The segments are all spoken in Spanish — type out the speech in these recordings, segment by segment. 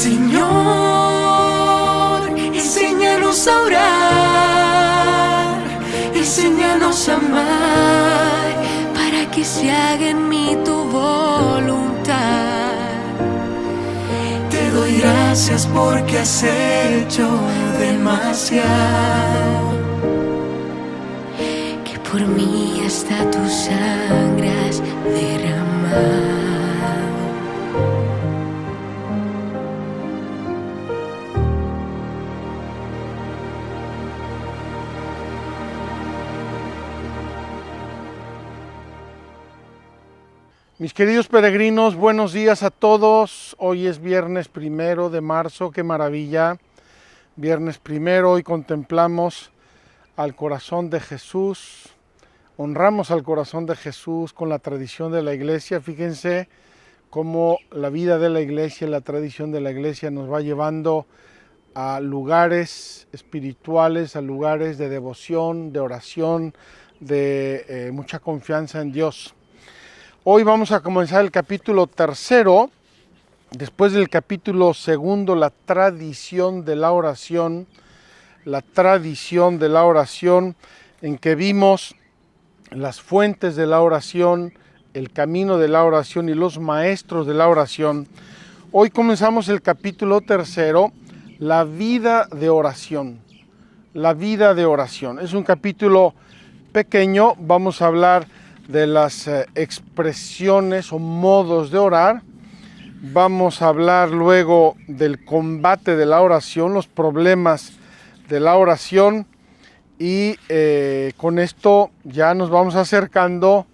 Señor, enséñanos a orar, enséñanos a amar, para que se haga en mí tu voluntad. Te doy gracias porque has hecho demasiado, que por mí hasta tu sangre has derramado. Mis queridos peregrinos, buenos días a todos. Hoy es viernes 1 de marzo, qué maravilla. Viernes 1, hoy contemplamos al corazón de Jesús. Honramos al corazón de Jesús con la tradición de la iglesia. Fíjense cómo la vida de la iglesia y la tradición de la iglesia nos va llevando a lugares espirituales, a lugares de devoción, de oración, de mucha confianza en Dios. Hoy vamos a comenzar el capítulo 3, después del capítulo 2, la tradición de la oración, en que vimos las fuentes de la oración, el camino de la oración y los maestros de la oración. Hoy comenzamos el capítulo 3, la vida de oración. La vida de oración. Es un capítulo pequeño, vamos a hablar de las expresiones o modos de orar. Vamos a hablar luego del combate de la oración, los problemas de la oración, y con esto ya nos vamos acercando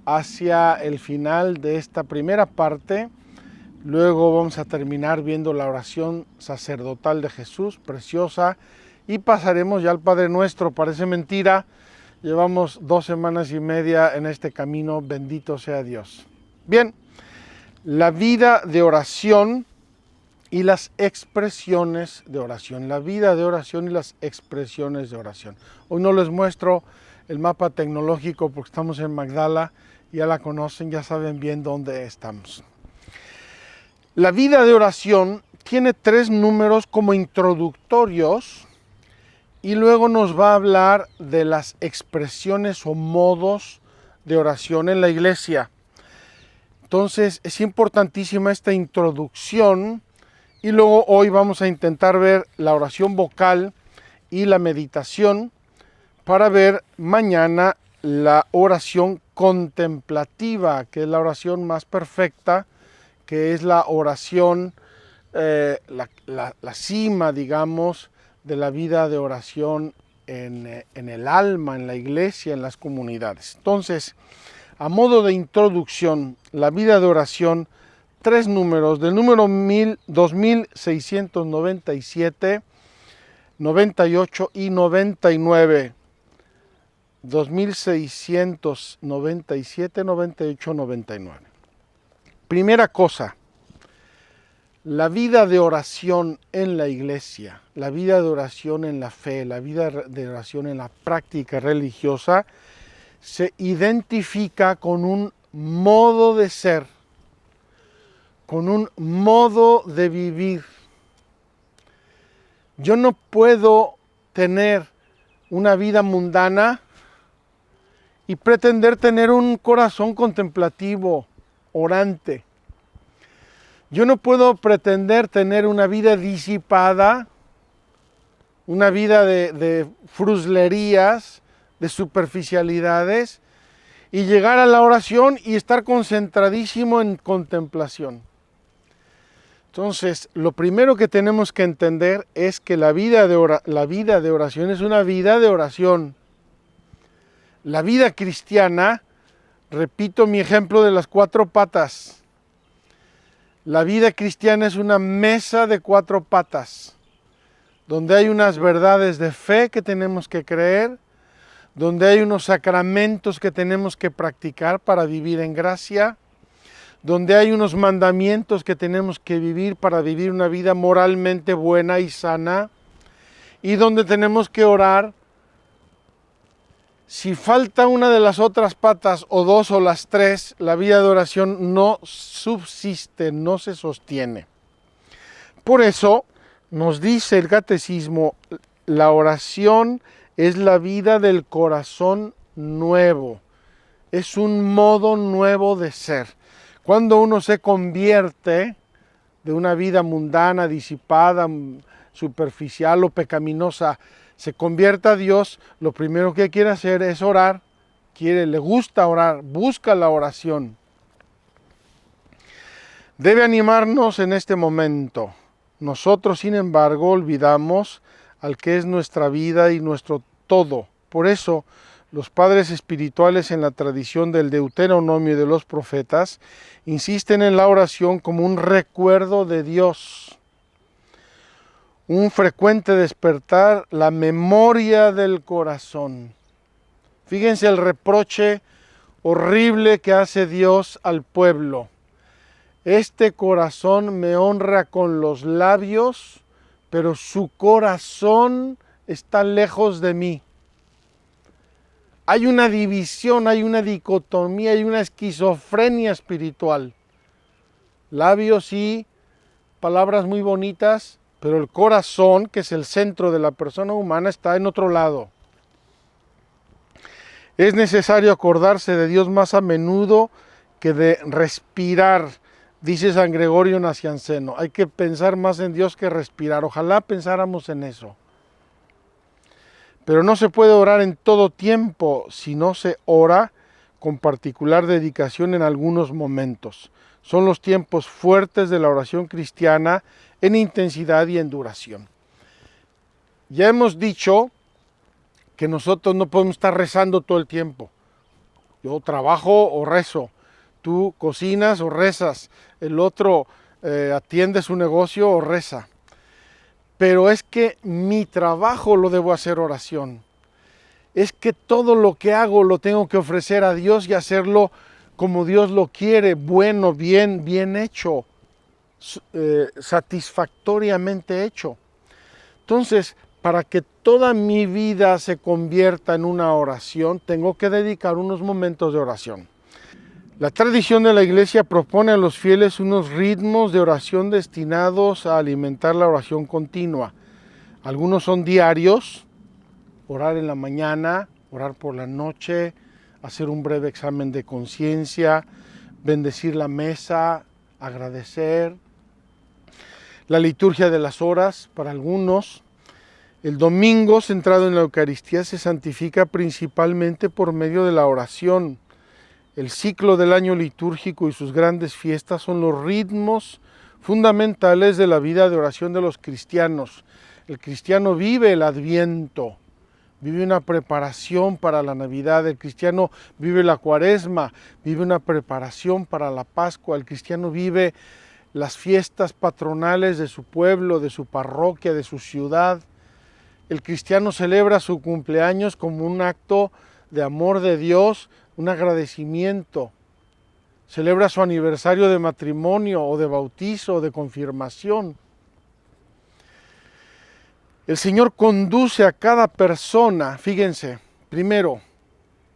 hacia el final de esta primera parte. Luego vamos a terminar viendo la oración sacerdotal de Jesús, preciosa, y pasaremos ya al Padre Nuestro. Parece mentira, llevamos 2 semanas y media en este camino, bendito sea Dios. Bien, la vida de oración y las expresiones de oración. La vida de oración y las expresiones de oración. Hoy no les muestro el mapa tecnológico porque estamos en Magdala, ya la conocen, ya saben bien dónde estamos. La vida de oración tiene 3 números como introductorios, y luego nos va a hablar de las expresiones o modos de oración en la iglesia. Entonces es importantísima esta introducción, y luego hoy vamos a intentar ver la oración vocal y la meditación, para ver mañana la oración contemplativa, que es la oración más perfecta, que es la oración, la cima, digamos, de la vida de oración en el alma, en la iglesia, en las comunidades. Entonces, a modo de introducción, la vida de oración, 3 números, del número 2697, 98 y 99. 2697, 98, 99. Primera cosa, la vida de oración en la iglesia, la vida de oración en la fe, la vida de oración en la práctica religiosa, se identifica con un modo de ser, con un modo de vivir. Yo no puedo tener una vida mundana y pretender tener un corazón contemplativo, orante. Yo no puedo pretender tener una vida disipada, una vida de fruslerías, de superficialidades, y llegar a la oración y estar concentradísimo en contemplación. Entonces, lo primero que tenemos que entender es que la vida de oración es una vida de oración. La vida cristiana, repito mi ejemplo de las 4 patas. La vida cristiana es una mesa de 4 patas, donde hay unas verdades de fe que tenemos que creer, donde hay unos sacramentos que tenemos que practicar para vivir en gracia, donde hay unos mandamientos que tenemos que vivir para vivir una vida moralmente buena y sana, y donde tenemos que orar. Si falta una de las otras patas, o 2 o las 3, la vida de oración no subsiste, no se sostiene. Por eso nos dice el catecismo, la oración es la vida del corazón nuevo, es un modo nuevo de ser. Cuando uno se convierte de una vida mundana, disipada, superficial o pecaminosa, se convierte a Dios, lo primero que quiere hacer es orar, le gusta orar, busca la oración. Debe animarnos en este momento. Nosotros, sin embargo, olvidamos al que es nuestra vida y nuestro todo. Por eso, los padres espirituales en la tradición del Deuteronomio y de los profetas insisten en la oración como un recuerdo de Dios, un frecuente despertar la memoria del corazón. Fíjense el reproche horrible que hace Dios al pueblo. Este corazón me honra con los labios, pero su corazón está lejos de mí. Hay una división, hay una dicotomía, hay una esquizofrenia espiritual. Labios y palabras muy bonitas, pero el corazón, que es el centro de la persona humana, está en otro lado. Es necesario acordarse de Dios más a menudo que de respirar, dice San Gregorio Nacianceno. Hay que pensar más en Dios que respirar. Ojalá pensáramos en eso. Pero no se puede orar en todo tiempo si no se ora con particular dedicación en algunos momentos. Son los tiempos fuertes de la oración cristiana en intensidad y en duración. Ya hemos dicho que nosotros no podemos estar rezando todo el tiempo. Yo trabajo o rezo, tú cocinas o rezas, el otro atiende su negocio o reza. Pero es que mi trabajo lo debo hacer oración. Es que todo lo que hago lo tengo que ofrecer a Dios y hacerlo como Dios lo quiere, bueno, bien hecho, satisfactoriamente hecho. Entonces, para que toda mi vida se convierta en una oración, tengo que dedicar unos momentos de oración. La tradición de la Iglesia propone a los fieles unos ritmos de oración destinados a alimentar la oración continua. Algunos son diarios, orar en la mañana, orar por la noche, hacer un breve examen de conciencia, bendecir la mesa, agradecer. La liturgia de las horas para algunos. El domingo, centrado en la Eucaristía, se santifica principalmente por medio de la oración. El ciclo del año litúrgico y sus grandes fiestas son los ritmos fundamentales de la vida de oración de los cristianos. El cristiano vive el Adviento, vive una preparación para la Navidad. El cristiano vive la Cuaresma, vive una preparación para la Pascua. El cristiano vive las fiestas patronales de su pueblo, de su parroquia, de su ciudad. El cristiano celebra su cumpleaños como un acto de amor de Dios, un agradecimiento. Celebra su aniversario de matrimonio o de bautizo o de confirmación. El Señor conduce a cada persona, fíjense, primero,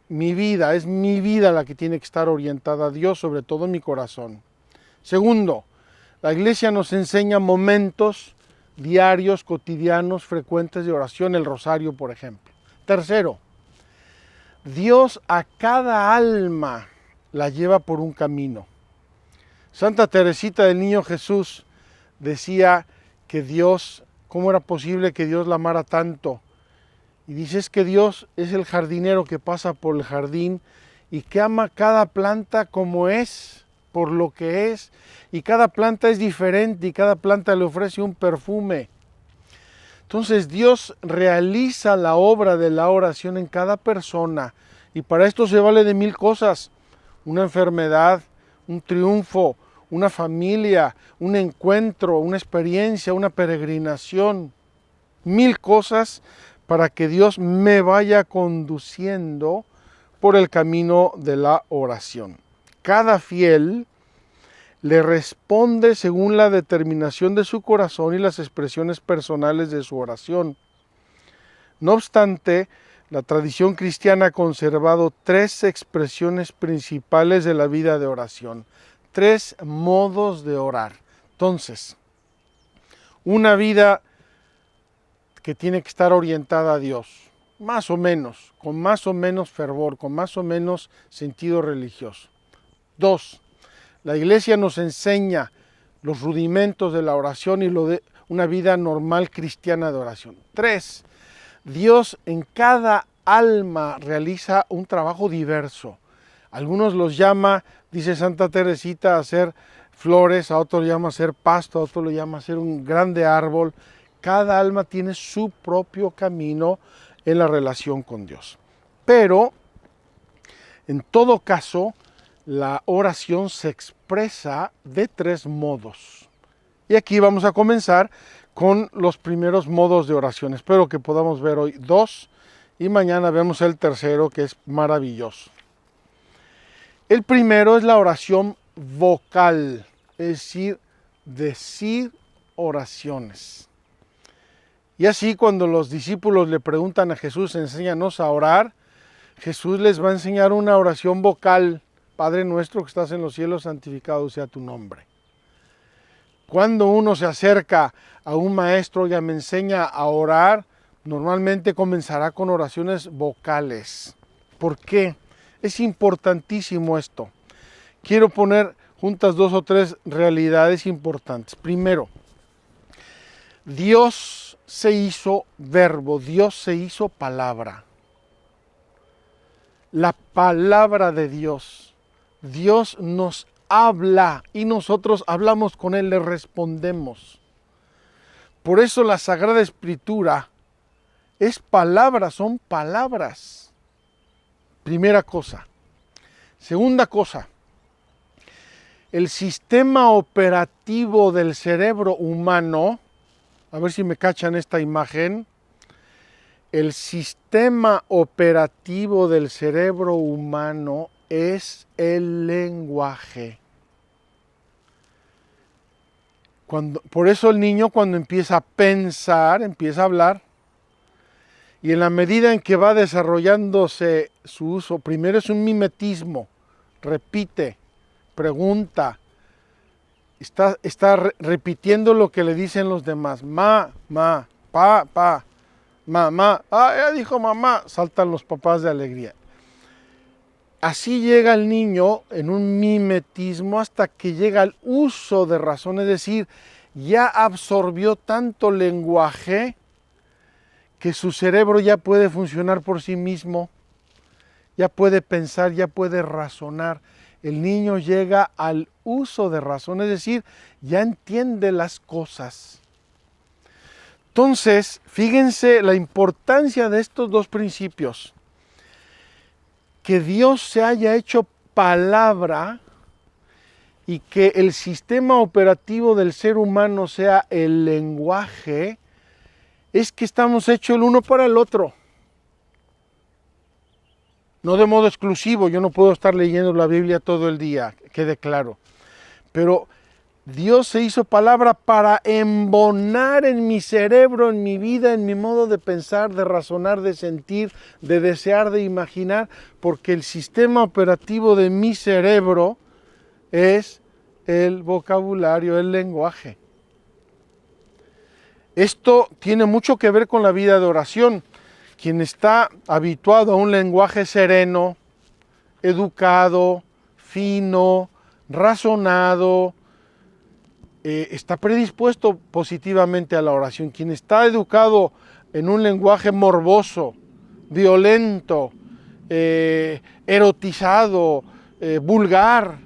mi vida, es mi vida la que tiene que estar orientada a Dios, sobre todo en mi corazón. Segundo, la Iglesia nos enseña momentos diarios, cotidianos, frecuentes de oración, el rosario, por ejemplo. Tercero, Dios a cada alma la lleva por un camino. Santa Teresita del Niño Jesús decía que Dios, ¿cómo era posible que Dios la amara tanto? Y dice, es que Dios es el jardinero que pasa por el jardín y que ama cada planta como es, por lo que es, y cada planta es diferente y cada planta le ofrece un perfume. Entonces Dios realiza la obra de la oración en cada persona y para esto se vale de 1000 cosas, una enfermedad, un triunfo, una familia, un encuentro, una experiencia, una peregrinación, 1000 cosas para que Dios me vaya conduciendo por el camino de la oración. Cada fiel le responde según la determinación de su corazón y las expresiones personales de su oración. No obstante, la tradición cristiana ha conservado 3 expresiones principales de la vida de oración, 3 modos de orar. Entonces, una vida que tiene que estar orientada a Dios, más o menos, con más o menos fervor, con más o menos sentido religioso. 2. La iglesia nos enseña los rudimentos de la oración y lo de una vida normal cristiana de oración. 3. Dios en cada alma realiza un trabajo diverso. Algunos los llama, dice Santa Teresita, a hacer flores, a otros llama a hacer pasto, a otros lo llama a hacer un grande árbol. Cada alma tiene su propio camino en la relación con Dios. Pero, en todo caso, la oración se expresa de 3 modos. Y aquí vamos a comenzar con los primeros modos de oración. Espero que podamos ver hoy 2 y mañana vemos el tercero, que es maravilloso. El primero es la oración vocal, es decir oraciones. Y así cuando los discípulos le preguntan a Jesús, enséñanos a orar, Jesús les va a enseñar una oración vocal. Padre nuestro que estás en los cielos, santificado sea tu nombre. Cuando uno se acerca a un maestro y me enseña a orar, normalmente comenzará con oraciones vocales. ¿Por qué? Es importantísimo esto. Quiero poner juntas 2 o 3 realidades importantes. Primero, Dios se hizo verbo, Dios se hizo palabra. La palabra de Dios. Dios nos habla y nosotros hablamos con Él, le respondemos. Por eso la Sagrada Escritura es palabra, son palabras. Primera cosa. Segunda cosa, el sistema operativo del cerebro humano, a ver si me cachan esta imagen, el sistema operativo del cerebro humano es el lenguaje. Por eso el niño cuando empieza a pensar, empieza a hablar, y en la medida en que va desarrollándose su uso, primero es un mimetismo, repite, pregunta, está repitiendo lo que le dicen los demás, ma, pa, mamá, ya dijo mamá, saltan los papás de alegría. Así llega el niño en un mimetismo hasta que llega al uso de razón, es decir, ya absorbió tanto lenguaje que su cerebro ya puede funcionar por sí mismo, ya puede pensar, ya puede razonar. El niño llega al uso de razón, es decir, ya entiende las cosas. Entonces, fíjense la importancia de estos 2 principios. Que Dios se haya hecho palabra y que el sistema operativo del ser humano sea el lenguaje, es que estamos hechos el uno para el otro. No de modo exclusivo, yo no puedo estar leyendo la Biblia todo el día, quede claro. Pero Dios se hizo palabra para embonar en mi cerebro, en mi vida, en mi modo de pensar, de razonar, de sentir, de desear, de imaginar, porque el sistema operativo de mi cerebro es el vocabulario, el lenguaje. Esto tiene mucho que ver con la vida de oración. Quien está habituado a un lenguaje sereno, educado, fino, razonado, está predispuesto positivamente a la oración. Quien está educado en un lenguaje morboso, violento, erotizado, vulgar,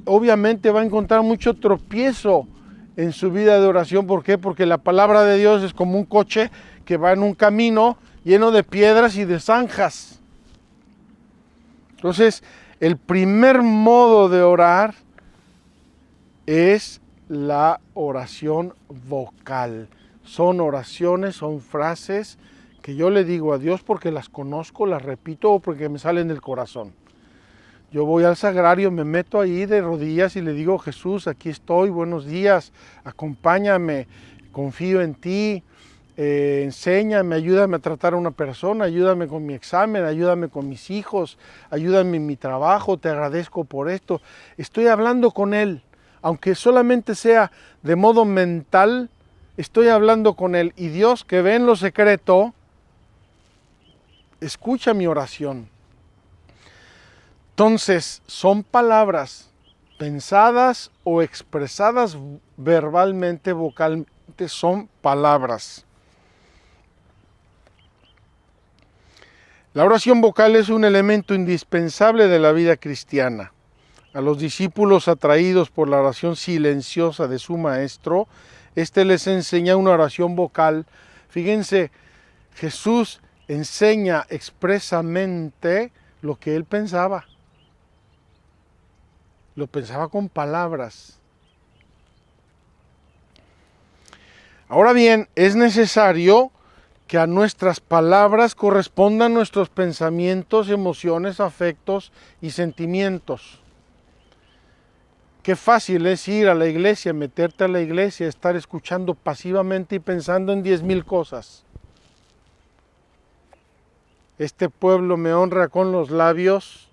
obviamente va a encontrar mucho tropiezo en su vida de oración. ¿Por qué? Porque la palabra de Dios es como un coche que va en un camino lleno de piedras y de zanjas. Entonces, el primer modo de orar es la oración vocal. Son oraciones, son frases que yo le digo a Dios porque las conozco, las repito o porque me salen del corazón. Yo voy al sagrario, me meto ahí de rodillas y le digo, Jesús, aquí estoy, buenos días, acompáñame, confío en ti, enséñame, ayúdame a tratar a una persona, ayúdame con mi examen, ayúdame con mis hijos, ayúdame en mi trabajo, te agradezco por esto. Estoy hablando con Él, aunque solamente sea de modo mental, estoy hablando con Él y Dios, que ve en lo secreto, escucha mi oración. Entonces, son palabras pensadas o expresadas verbalmente, vocalmente, son palabras. La oración vocal es un elemento indispensable de la vida cristiana. A los discípulos atraídos por la oración silenciosa de su maestro, les enseña una oración vocal. Fíjense, Jesús enseña expresamente lo que él pensaba. Lo pensaba con palabras. Ahora bien, es necesario que a nuestras palabras correspondan nuestros pensamientos, emociones, afectos y sentimientos. Qué fácil es ir a la iglesia, meterte a la iglesia, estar escuchando pasivamente y pensando en 10,000 cosas. Este pueblo me honra con los labios,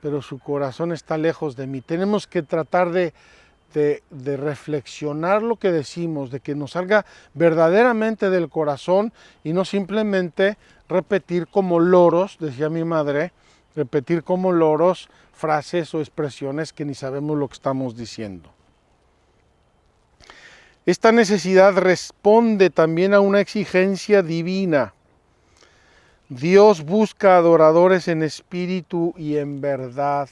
pero su corazón está lejos de mí. Tenemos que tratar de reflexionar lo que decimos, de que nos salga verdaderamente del corazón y no simplemente repetir como loros, decía mi madre, repetir como loros frases o expresiones que ni sabemos lo que estamos diciendo. Esta necesidad responde también a una exigencia divina. Dios busca adoradores en espíritu y en verdad.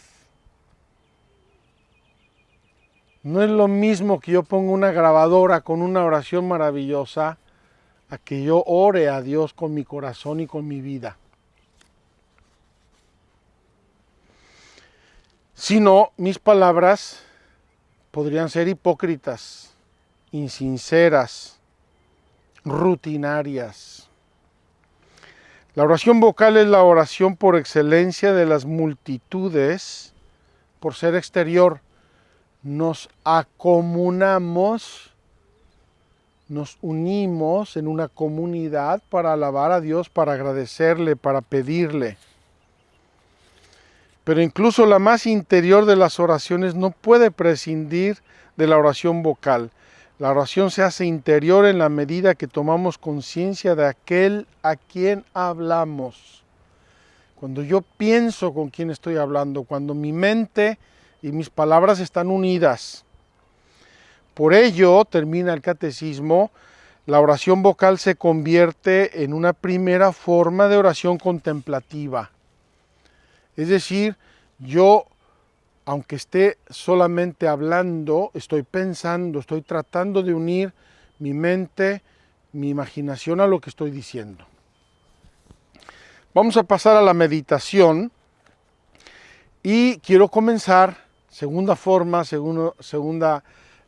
No es lo mismo que yo ponga una grabadora con una oración maravillosa a que yo ore a Dios con mi corazón y con mi vida. Si no, mis palabras podrían ser hipócritas, insinceras, rutinarias. La oración vocal es la oración por excelencia de las multitudes, por ser exterior. Nos acomunamos, nos unimos en una comunidad para alabar a Dios, para agradecerle, para pedirle. Pero incluso la más interior de las oraciones no puede prescindir de la oración vocal. La oración se hace interior en la medida que tomamos conciencia de aquel a quien hablamos. Cuando yo pienso con quién estoy hablando, cuando mi mente y mis palabras están unidas. Por ello, termina el catecismo, la oración vocal se convierte en una primera forma de oración contemplativa. Es decir, yo, aunque esté solamente hablando, estoy pensando, estoy tratando de unir mi mente, mi imaginación a lo que estoy diciendo. Vamos a pasar a la meditación y quiero comenzar, segunda forma, segunda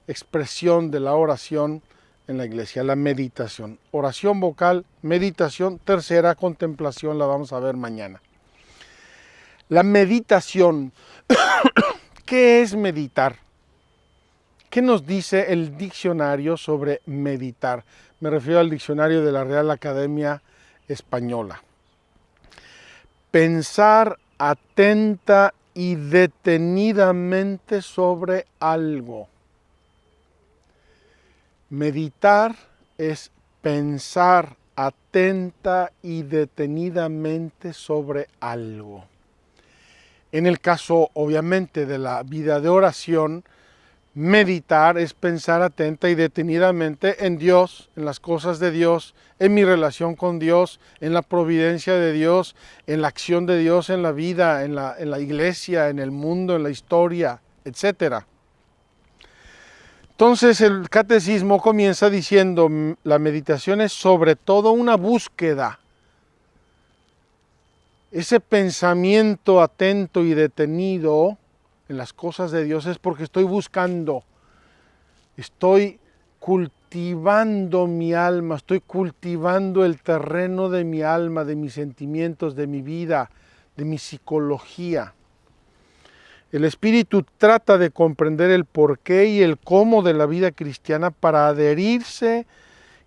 expresión de la oración en la iglesia, la meditación. Oración vocal, meditación, tercera, contemplación, la vamos a ver mañana. La meditación. ¿Qué es meditar? ¿Qué nos dice el diccionario sobre meditar? Me refiero al diccionario de la Real Academia Española. Pensar atenta y detenidamente sobre algo. Meditar es pensar atenta y detenidamente sobre algo. En el caso, obviamente, de la vida de oración, meditar es pensar atenta y detenidamente en Dios, en las cosas de Dios, en mi relación con Dios, en la providencia de Dios, en la acción de Dios en la vida, en la iglesia, en el mundo, en la historia, etc. Entonces el catecismo comienza diciendo, la meditación es sobre todo una búsqueda. Ese pensamiento atento y detenido en las cosas de Dios es porque estoy buscando, estoy cultivando mi alma, estoy cultivando el terreno de mi alma, de mis sentimientos, de mi vida, de mi psicología. El espíritu trata de comprender el porqué y el cómo de la vida cristiana para adherirse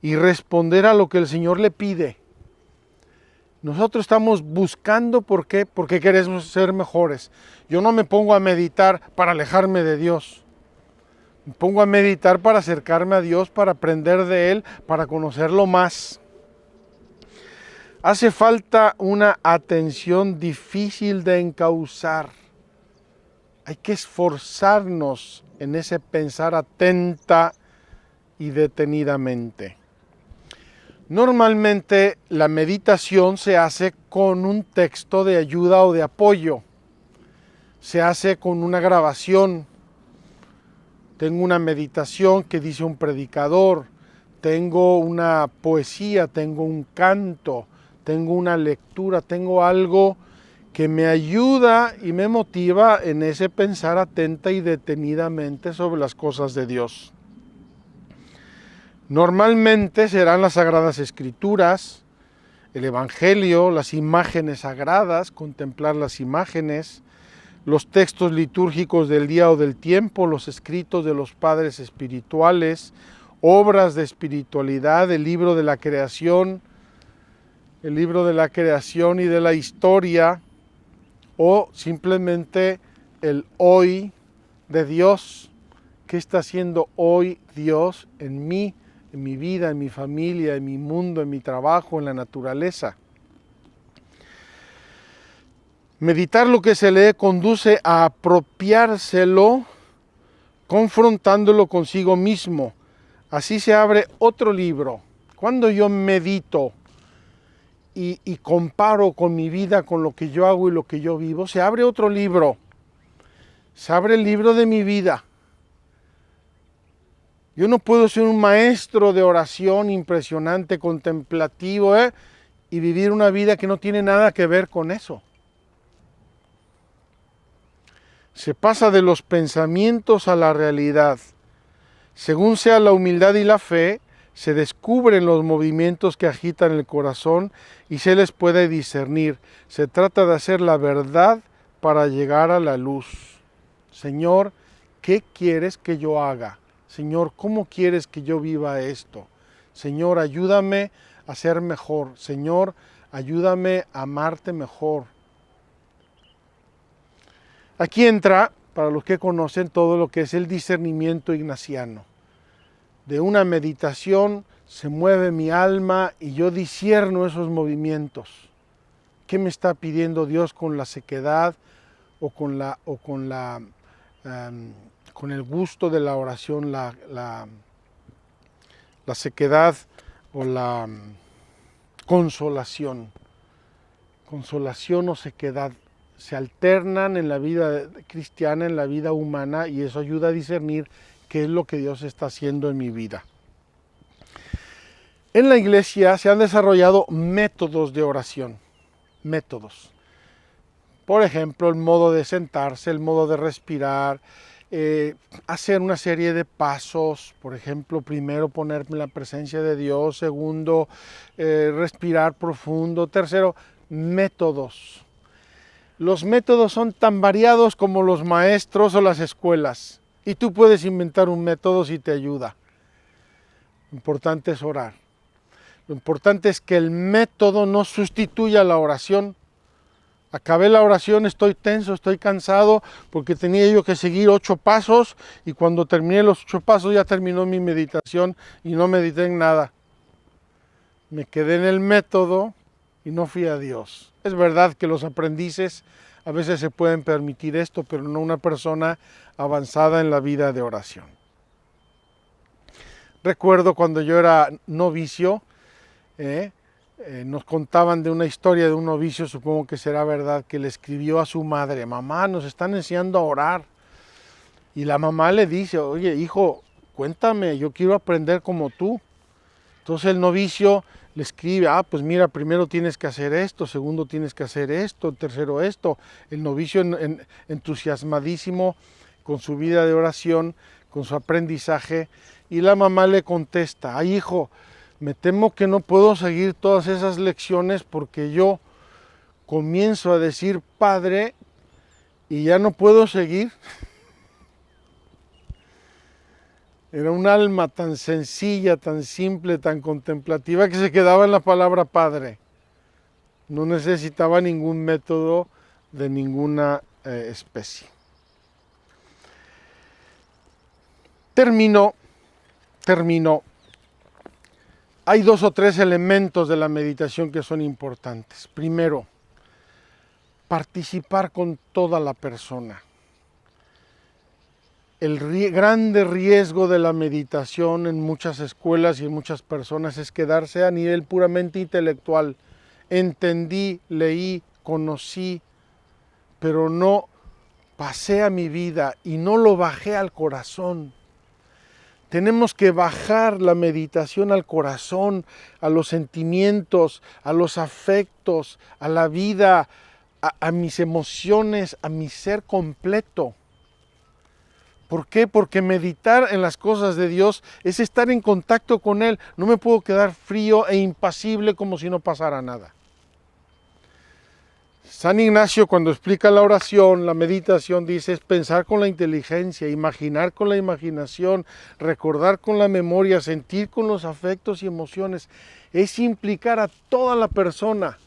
y responder a lo que el Señor le pide. Nosotros estamos buscando, ¿por qué? Porque queremos ser mejores. Yo no me pongo a meditar para alejarme de Dios. Me pongo a meditar para acercarme a Dios, para aprender de Él, para conocerlo más. Hace falta una atención difícil de encauzar. Hay que esforzarnos en ese pensar atenta y detenidamente. Normalmente la meditación se hace con un texto de ayuda o de apoyo. Se hace con una grabación. Tengo una meditación que dice un predicador, tengo una poesía, tengo un canto, tengo una lectura, tengo algo que me ayuda y me motiva en ese pensar atenta y detenidamente sobre las cosas de Dios. Normalmente serán las Sagradas Escrituras, el Evangelio, las imágenes sagradas, contemplar las imágenes, los textos litúrgicos del día o del tiempo, los escritos de los padres espirituales, obras de espiritualidad, el libro de la creación y de la historia, o simplemente el hoy de Dios. ¿Qué está haciendo hoy Dios en mí, en mi vida, en mi familia, en mi mundo, en mi trabajo, en la naturaleza? Meditar lo que se lee conduce a apropiárselo, confrontándolo consigo mismo. Así se abre otro libro. Cuando yo medito y comparo con mi vida, con lo que yo hago y lo que yo vivo, se abre otro libro. Se abre el libro de mi vida. Yo no puedo ser un maestro de oración impresionante, contemplativo, y vivir una vida que no tiene nada que ver con eso. Se pasa de los pensamientos a la realidad. Según sea la humildad y la fe, se descubren los movimientos que agitan el corazón y se les puede discernir. Se trata de hacer la verdad para llegar a la luz. Señor, ¿qué quieres que yo haga? Señor, ¿cómo quieres que yo viva esto? Señor, ayúdame a ser mejor. Señor, ayúdame a amarte mejor. Aquí entra, para los que conocen, todo lo que es el discernimiento ignaciano. De una meditación se mueve mi alma y yo discierno esos movimientos. ¿Qué me está pidiendo Dios con la sequedad o con el gusto de la oración, la sequedad o la consolación? Consolación o sequedad se alternan en la vida cristiana, en la vida humana, y eso ayuda a discernir qué es lo que Dios está haciendo en mi vida. En la iglesia se han desarrollado métodos de oración, métodos. Por ejemplo, el modo de sentarse, el modo de respirar, hacer una serie de pasos. Por ejemplo, primero ponerme en la presencia de Dios, segundo, respirar profundo, tercero, métodos. Los métodos son tan variados como los maestros o las escuelas. Y tú puedes inventar un método si te ayuda. Lo importante es orar. Lo importante es que el método no sustituya la oración. Acabé la oración, estoy tenso, estoy cansado, porque tenía yo que seguir 8 pasos, y cuando terminé los 8 pasos ya terminó mi meditación y no medité en nada. Me quedé en el método y no fui a Dios. Es verdad que los aprendices a veces se pueden permitir esto, pero no una persona avanzada en la vida de oración. Recuerdo cuando yo era novicio, nos contaban de una historia de un novicio, supongo que será verdad, que le escribió a su madre: mamá, nos están enseñando a orar. Y la mamá le dice: oye, hijo, cuéntame, yo quiero aprender como tú. Entonces el novicio le escribe: pues mira, primero tienes que hacer esto, segundo tienes que hacer esto, tercero esto. El novicio entusiasmadísimo con su vida de oración, con su aprendizaje, y la mamá le contesta: ay, hijo, me temo que no puedo seguir todas esas lecciones porque yo comienzo a decir Padre y ya no puedo seguir. Era un alma tan sencilla, tan simple, tan contemplativa, que se quedaba en la palabra Padre. No necesitaba ningún método de ninguna especie. Termino. Hay 2 o 3 elementos de la meditación que son importantes. Primero, participar con toda la persona. El grande riesgo de la meditación en muchas escuelas y en muchas personas es quedarse a nivel puramente intelectual. Entendí, leí, conocí, pero no pasé a mi vida y no lo bajé al corazón. Tenemos que bajar la meditación al corazón, a los sentimientos, a los afectos, a la vida, a mis emociones, a mi ser completo. ¿Por qué? Porque meditar en las cosas de Dios es estar en contacto con Él. No me puedo quedar frío e impasible como si no pasara nada. San Ignacio, cuando explica la oración, la meditación, dice es pensar con la inteligencia, imaginar con la imaginación, recordar con la memoria, sentir con los afectos y emociones. Es implicar a toda la persona.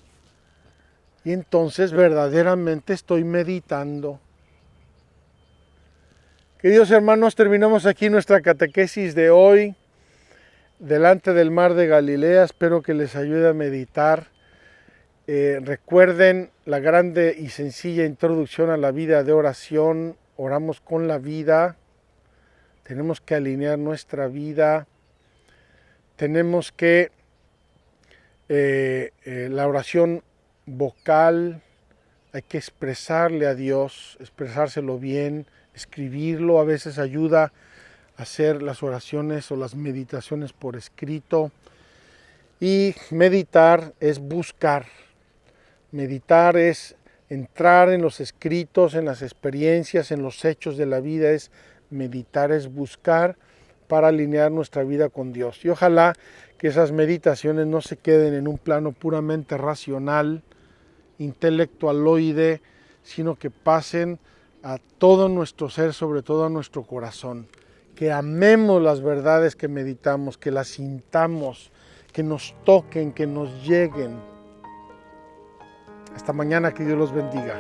Y entonces verdaderamente estoy meditando. Queridos hermanos, terminamos aquí nuestra catequesis de hoy, delante del mar de Galilea. Espero que les ayude a meditar. Recuerden la grande y sencilla introducción a la vida de oración. Oramos con la vida. Tenemos que alinear nuestra vida. Tenemos que la oración vocal, hay que expresarle a Dios, expresárselo bien. Escribirlo a veces ayuda a hacer las oraciones o las meditaciones por escrito. Y meditar es buscar. Meditar es entrar en los escritos, en las experiencias, en los hechos de la vida. Meditar es buscar para alinear nuestra vida con Dios. Y ojalá que esas meditaciones no se queden en un plano puramente racional, intelectualoide, sino que pasen a todo nuestro ser, sobre todo a nuestro corazón, que amemos las verdades que meditamos, que las sintamos, que nos toquen, que nos lleguen. Hasta mañana, que Dios los bendiga.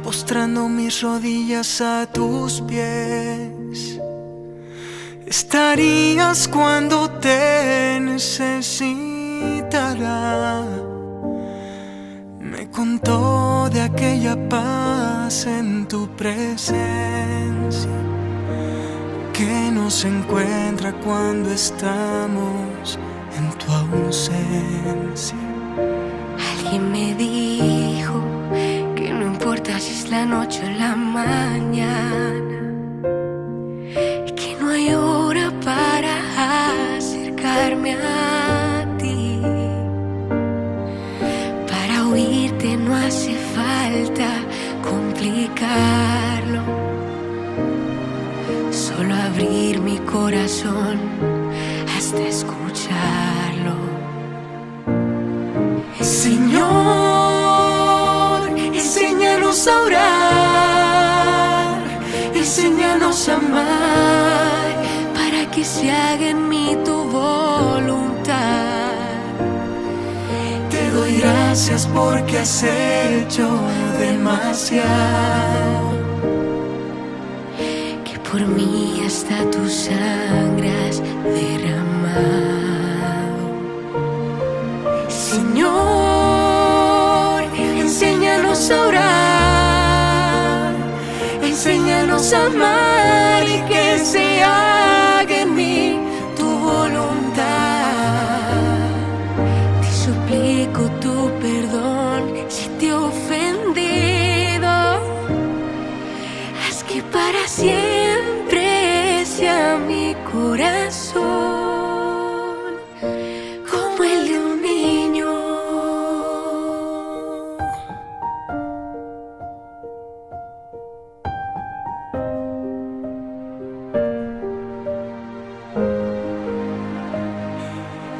Postrando mis rodillas a tus pies, estarías cuando te necesitará. Me contó de aquella paz en tu presencia que nos encuentra cuando estamos en tu ausencia. Alguien me dijo que no importa si es la noche o la mañana, que no hay hora para acercarme a ti. Para oírte no hace falta complicarlo, solo abrir mi corazón hasta escucharlo. Señor, enséñanos a orar, enséñanos a amar, para que se haga en mí tu voluntad. Te doy gracias porque has hecho demasiado, que por mí hasta tu sangre has derramado. corazón como el de un niño.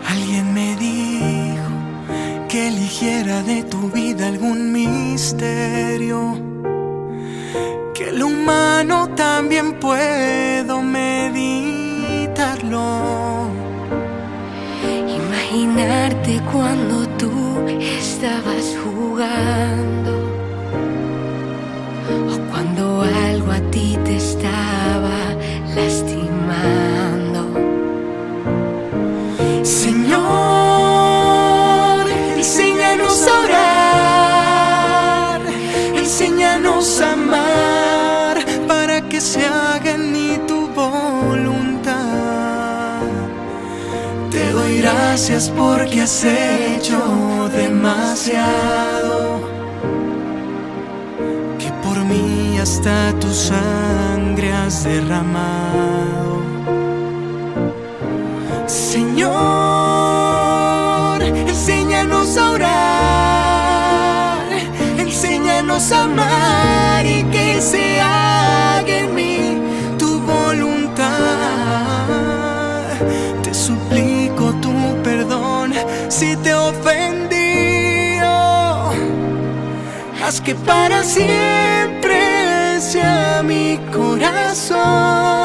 Alguien me dijo que eligiera de tu vida algún misterio, que lo humano también puedo meditarlo. Imaginarte cuando tú estabas jugando, o cuando algo a ti te estaba lastimando. Señor, enséñanos a orar, enséñanos a amar, para que se haga en mí tu voluntad. Te doy gracias porque has hecho demasiado, que por mí hasta tu sangre has derramado. Señor, enséñanos a orar, enséñanos a amar, y que se haga en mí tu voluntad. Te suplico tu perdón si te he ofendido. Haz que para siempre sea mi corazón